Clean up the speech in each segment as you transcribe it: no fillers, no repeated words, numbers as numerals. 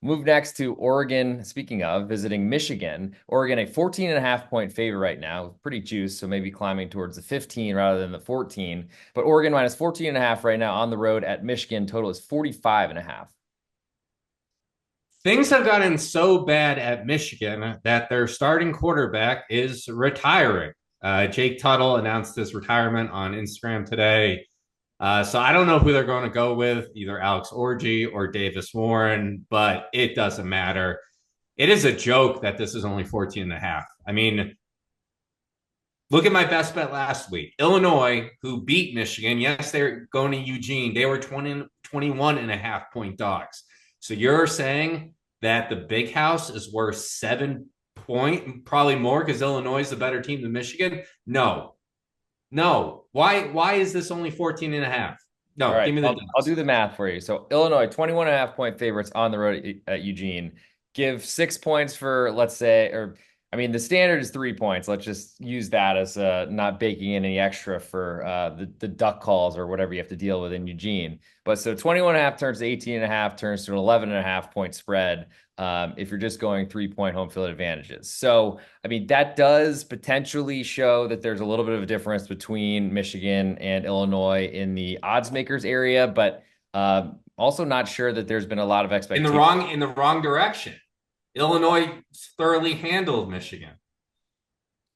Move next to Oregon. Speaking of visiting Michigan, Oregon, a 14.5 point favorite right now, pretty juiced. So maybe climbing towards the 15 rather than the 14. But Oregon minus 14.5 right now on the road at Michigan. Total is 45.5. Things have gotten so bad at Michigan that their starting quarterback is retiring. Jake Tuttle announced his retirement on Instagram today. So I don't know who they're going to go with, either Alex Orji or Davis Warren, but it doesn't matter. It is a joke that this is only 14 and a half. I mean, look at my best bet last week. Illinois, who beat Michigan. Yes, they're going to Eugene. They were 21.5 point dogs. So you're saying that the big house is worth 7 point, probably more because Illinois is a better team than Michigan? No. No. Why is this only 14 and a half? All No, right, give me the I'll do dogs. the math for you. So Illinois, 21.5 point favorites on the road at Eugene. Give 6 points for, let's say, or I mean, the standard is 3 points. Let's just use that as not baking in any extra for the duck calls or whatever you have to deal with in Eugene. But so 21.5 turns to 18.5 turns to an 11.5 point spread if you're just going 3 point home field advantages. So I mean, that does potentially show that there's a little bit of a difference between Michigan and Illinois in the odds makers area, but also not sure that there's been a lot of expectation. In the wrong direction. Illinois thoroughly handled Michigan.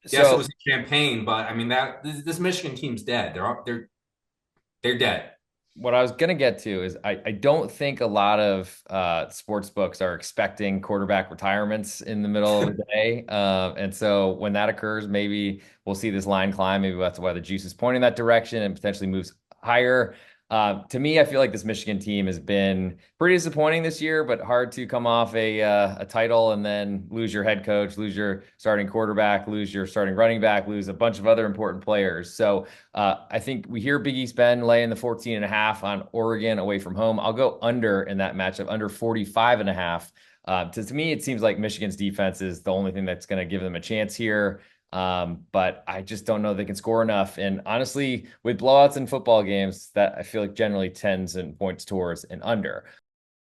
Yes, it So was a campaign, but I mean that this Michigan team's dead. They're dead. what I was gonna get to is I don't think a lot of sports books are expecting quarterback retirements in the middle of the day. And so when that occurs, maybe we'll see this line climb. Maybe that's why the juice is pointing that direction and potentially moves higher. To me, I feel like this Michigan team has been pretty disappointing this year, but hard to come off a title and then lose your head coach, lose your starting quarterback, lose your starting running back, lose a bunch of other important players. So I think we hear Big East Ben laying the 14.5 on Oregon away from home. I'll go under in that matchup, under 45.5. To me, it seems like Michigan's defense is the only thing that's going to give them a chance here. But I just don't know they can score enough. And honestly, with blowouts in football games, that I feel like generally tends and points towards an under.